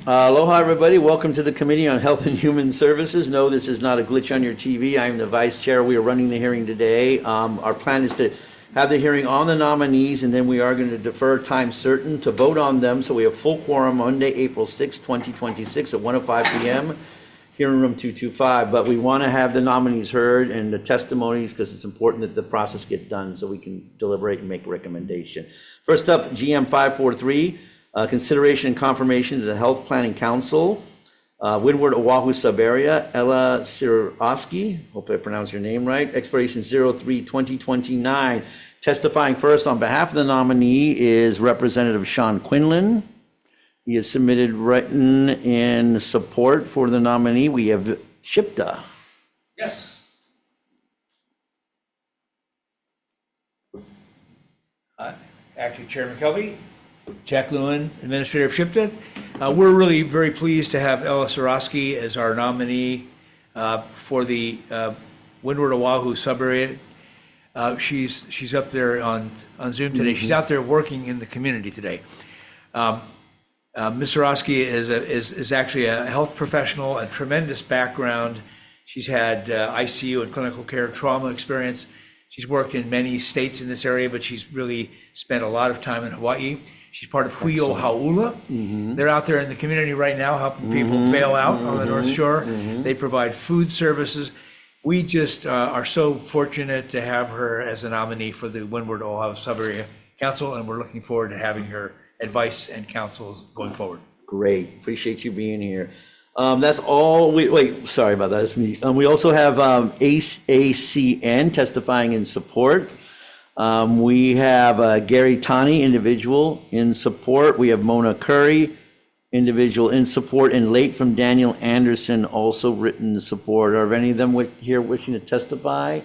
Aloha, everybody. Welcome to the Committee on Health and Human Services. No, this is not a glitch on your TV. I am the Vice Chair. We are running the hearing today. Our plan is to have the hearing on the nominees, and then we are going to defer time certain to vote on them. So we have full quorum Monday, April 6, 2026 at 1:05 p.m. here in room 225. But we want to have the nominees heard and the testimonies because it's important that the process get done so we can deliberate and make a recommendation. First up, GM 543. Consideration and confirmation to the Health Planning Council, Windward Oahu Sub-Area, Ella Siroski, hope I pronounced your name right, expiration 03/2029. Testifying first on behalf of the nominee is Representative Sean Quinlan. He has submitted written in support for the nominee. We have Shipta. Yes. Acting Chair McKelvey, Jack Lewin, Administrator of SHPTA. We're really very pleased to have Ella Siroski as our nominee for the Windward Oahu sub-area. She's up there on Zoom today. She's out there working in the community today. Ms. Siroski is actually a health professional, a tremendous background. She's had ICU and clinical care trauma experience. She's worked in many states in this area, but she's really spent a lot of time in Hawaii. She's part of Hui o Haula. They're out there in the community right now helping people bail out on the North Shore. They provide food services. We just are so fortunate to have her as a nominee for the Windward Oahu Sub-Area Council, and we're looking forward to having her advice and counsels going forward. Great. Appreciate you being here. That's all. Wait, sorry about that. That's me. We also have ACN testifying in support. We have Gary Tani, individual, in support. We have Mona Curry, individual, in support, and late from Daniel Anderson, also written in support. Are any of them here wishing to testify?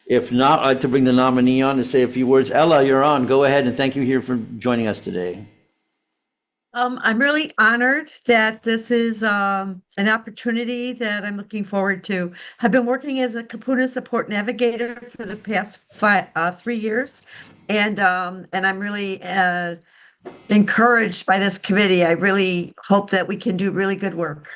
If not, I'd like to bring the nominee on to say a few words. Ella, you're on. Go ahead, and thank you here for joining us today. I'm really honored that this is an opportunity that I'm looking forward to. I've been working as a Kapuna support navigator for the past 3 years, and I'm really encouraged by this committee. I really hope that we can do really good work.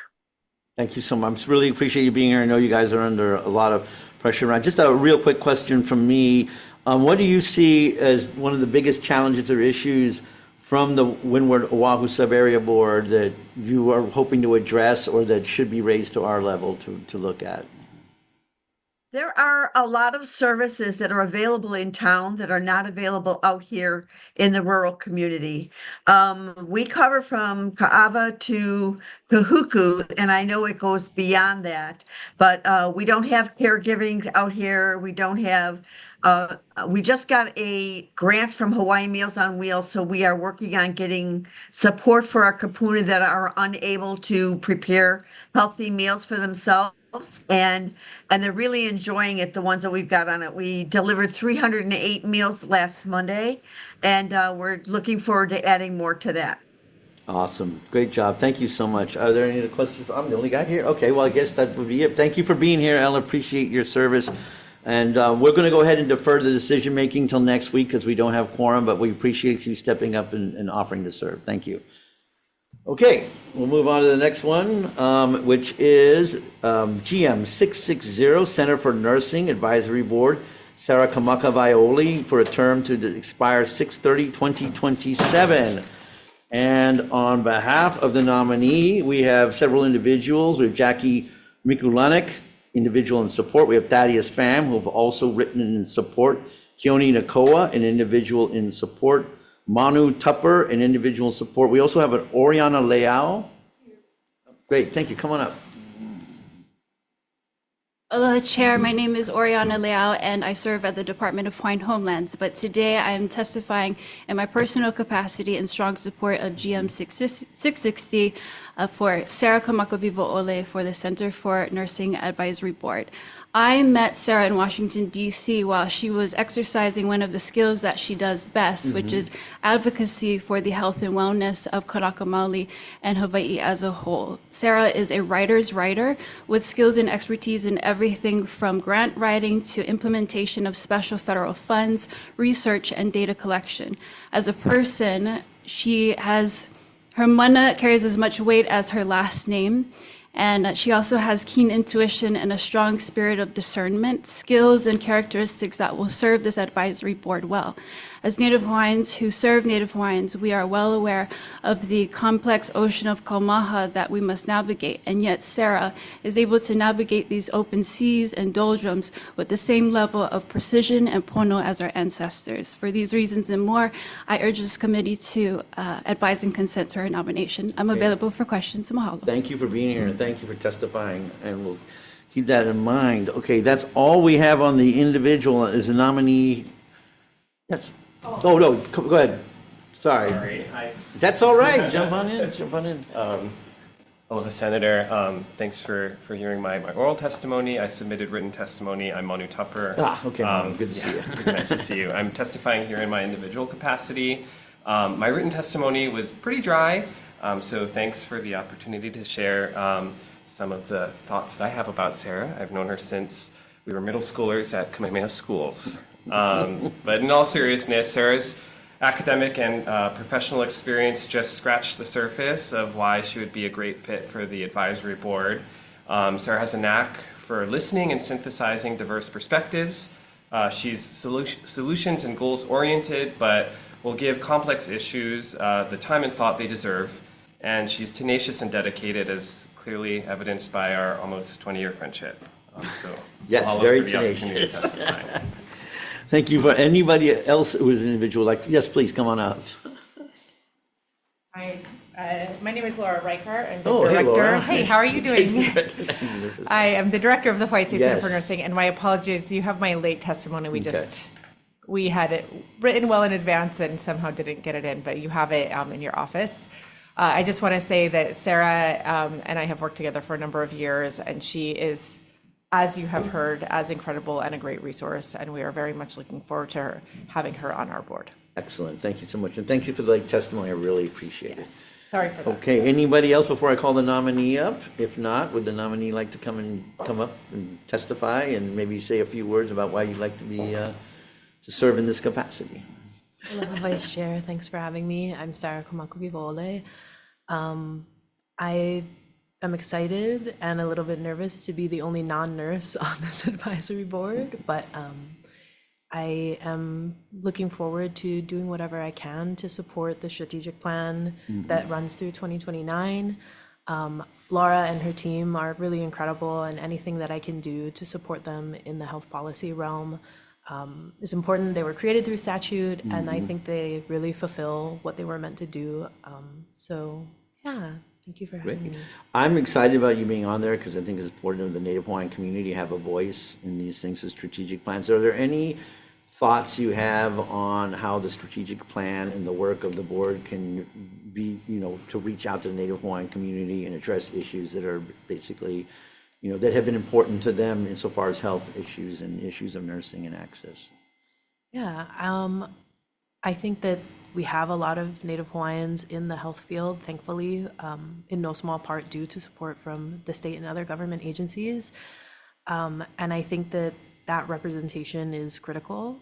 Thank you so much. Really appreciate you being here. I know you guys are under a lot of pressure around. Just a real quick question from me. What do you see as one of the biggest challenges or issues from the Windward Oahu Sub-Area Board that you are hoping to address or that should be raised to our level to look at? There are a lot of services that are available in town that are not available out here in the rural community. We cover from Ka'ava to Kahuku, and I know it goes beyond that, but we don't have caregiving out here. We don't have we just got a grant from Hawaii Meals on Wheels, so we are working on getting support for our kapuna that are unable to prepare healthy meals for themselves, and they're really enjoying it, the ones that we've got on it. We delivered 308 meals last Monday, and we're looking forward to adding more to that. Awesome. Great job. Thank you so much. Are there any other questions? I'm the only guy here. Okay, well, I guess that would be it. Thank you for being here, Ella. Appreciate your service. And we're going to go ahead and defer the decision making till next week because we don't have quorum, but we appreciate you stepping up and offering to serve. Thank you. Okay, we'll move on to the next one, which is GM 660, Center for Nursing Advisory Board, Sarah Kamaka Vaioli, for a term to expire 6/30/2027. And on behalf of the nominee, we have several individuals. We have Jackie Mikulanek, individual in support. We have Thaddeus Pham, who have also written in support. Keone Nakoa, an individual in support. Manu Tupper, an individual in support. We also have an Oriana Leao. Great, thank you. Come on up. Aloha, Chair. My name is Oriana Leao, and I serve at the Department of Hawaiian Homelands. But today I am testifying in my personal capacity in strong support of GM 660 for Sarah Kamakavivo'ole for the Center for Nursing Advisory Board. I met Sarah in Washington, D.C. while she was exercising one of the skills that she does best, which is advocacy for the health and wellness of Kanaka Maoli and Hawaii as a whole. Sarah is a writer's writer with skills and expertise in everything from grant writing to implementation of special federal funds, research, and data collection. As a person, she has Her mana carries as much weight as her last name, and she also has keen intuition and a strong spirit of discernment, skills and characteristics that will serve this advisory board well. As Native Hawaiians who serve Native Hawaiians, we are well aware of the complex ocean of Kaumaha that we must navigate, and yet Sarah is able to navigate these open seas and doldrums with the same level of precision and pono as our ancestors. For these reasons and more, I urge this committee to advise and consent to her nomination. I'm available for questions. Mahalo. Thank you for being here, and thank you for testifying, and we'll keep that in mind. Okay, that's all we have on the individual is a nominee. Yes. Oh, no, go ahead. Sorry. Hi. That's all right. Jump on in, jump on in. Aloha, Senator. Thanks for hearing my oral testimony. I submitted written testimony. I'm Manu Tupper. Okay, Manu, good to see you. Nice to see you. I'm testifying here in my individual capacity. My written testimony was pretty dry, so thanks for the opportunity to share some of the thoughts that I have about Sarah. I've known her since we were middle schoolers at Kamehameha schools. But in all seriousness, Sarah's academic and professional experience just scratched the surface of why she would be a great fit for the advisory board. Sarah has a knack for listening and synthesizing diverse perspectives. She's solutions and goals oriented, but will give complex issues the time and thought they deserve. And she's tenacious and dedicated, as clearly evidenced by our almost 20-year friendship. Yes, mahalo very for the opportunity to tenacious. testify. Thank you. For anybody else who is an individual, yes, please, come on up. Hi, my name is Laura Reichart. I'm the Oh, hey, director. Laura. Hey, how are you doing? I am the director of the Hawaii State Center Yes. for Nursing, and my apologies, you have my late testimony. Okay. We had it written well in advance and somehow didn't get it in, but you have it in your office. I just want to say that Sarah and I have worked together for a number of years, and she is, as you have heard, as incredible and a great resource, and we are very much looking forward to having her on our board. Excellent. Thank you so much. And thank you for the testimony. I really appreciate it. Sorry for that. Okay, anybody else before I call the nominee up? If not, would the nominee like to come up and testify and maybe say a few words about why you'd like to be, to serve in this capacity? Aloha, Vice Chair. Thanks for having me. I'm Sarah Komakuvivole. I am excited and a little bit nervous to be the only non-nurse on this advisory board, but I am looking forward to doing whatever I can to support the strategic plan that runs through 2029. Laura and her team are really incredible, and anything that I can do to support them in the health policy realm is important. They were created through statute, and I think they really fulfill what they were meant to do. So, yeah, thank you for having me. I'm excited about you being on there because I think it's important that the Native Hawaiian community have a voice in these things as strategic plans. Are there any thoughts you have on how the strategic plan and the work of the board can be, to reach out to the Native Hawaiian community and address issues that are basically, that have been important to them insofar as health issues and issues of nursing and access? Yeah, I think that we have a lot of Native Hawaiians in the health field, thankfully, in no small part due to support from the state and other government agencies. And I think that that representation is critical.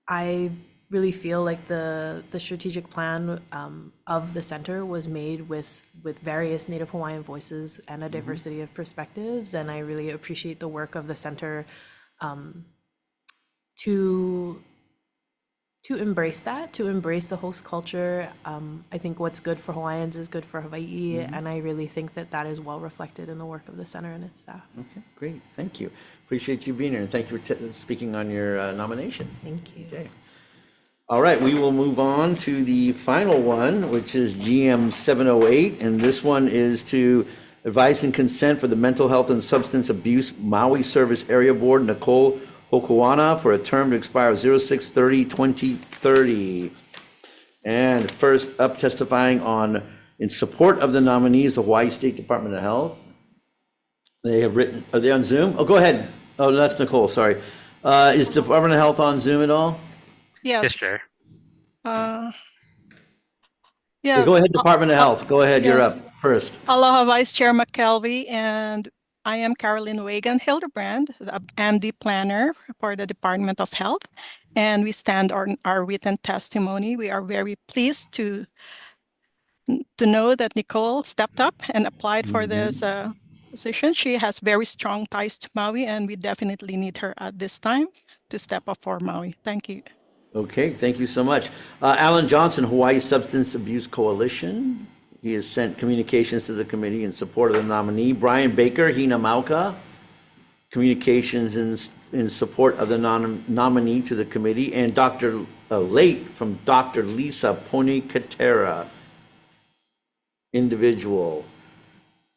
I really feel like the strategic plan of the center was made with various Native Hawaiian voices and a diversity of perspectives, and I really appreciate the work of the center to embrace that, to embrace the host culture. I think what's good for Hawaiians is good for Hawaii, and I really think that that is well reflected in the work of the center and its staff. Okay, great. Thank you. Appreciate you being here, and thank you for speaking on your nomination. Thank you. Okay. All right, we will move on to the final one, which is GM 708, and this one is to advise and consent for the Mental Health and Substance Abuse Maui Service Area Board, Nicole Hokuana, for a term to expire 06/30/2030. And first up, testifying in support of the nominees, the Hawaii State Department of Health. They have written, are they on Zoom? Oh, go ahead. Oh, that's Nicole, sorry. Is Department of Health on Zoom at all? Yes. Sir. Yes. Go ahead, Department of Health. Go ahead, you're up yes. first. Aloha, Vice Chair McKelvey, and I am Carolyn Wagan Hildebrand, the MD planner for the Department of Health, and we stand on our written testimony. We are very pleased to to know that Nicole stepped up and applied for this position. She has very strong ties to Maui, and we definitely need her at this time to step up for Maui. Thank you. Okay, thank you so much. Alan Johnson, Hawaii Substance Abuse Coalition. He has sent communications to the committee in support of the nominee. Brian Baker, Hina Mauka, communications in support of the nominee to the committee. And Dr. Late from Dr. Lisa Ponikatera, individual.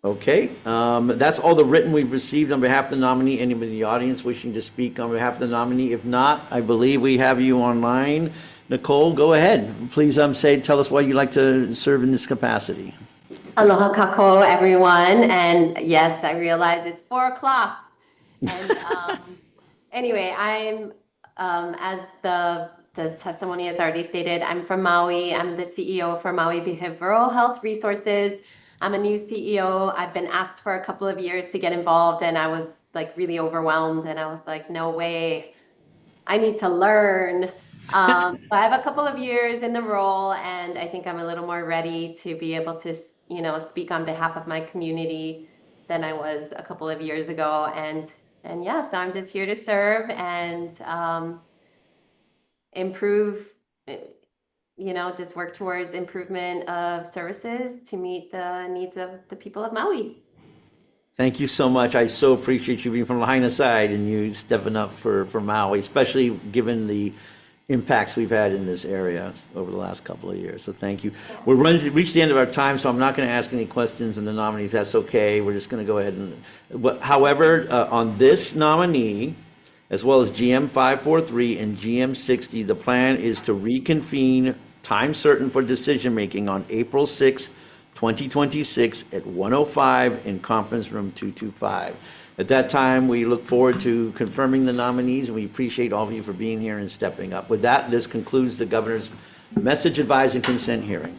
Okay, that's all the written we've received on behalf of the nominee. Anybody in the audience wishing to speak on behalf of the nominee? If not, I believe we have you online. Nicole, go ahead. Please tell us why you'd like to serve in this capacity. Aloha kako, everyone. And yes, I realize it's 4 o'clock. And anyway, I'm, as the testimony has already stated, I'm from Maui. I'm the CEO for Maui Behavioral Health Resources. I'm a new CEO. I've been asked for a couple of years to get involved, and I was like really overwhelmed. And I was like, no way, I need to learn. So I have a couple of years in the role, and I think I'm a little more ready to be able to, speak on behalf of my community than I was a couple of years ago. And yeah, so I'm just here to serve and improve, just work towards improvement of services to meet the needs of the people of Maui. Thank you so much. I so appreciate you being from Lahaina side and you stepping up for Maui, especially given the impacts we've had in this area over the last couple of years. So thank you. We're reached the end of our time, so I'm not going to ask any questions on the nominees. That's okay. We're just going to go ahead and, however, on this nominee, as well as GM 543 and GM 60, the plan is to reconvene time certain for decision making on April 6, 2026 at 1:05 in conference room 225. At that time, we look forward to confirming the nominees, and we appreciate all of you for being here and stepping up. With that, this concludes the governor's message, advise, and consent hearing.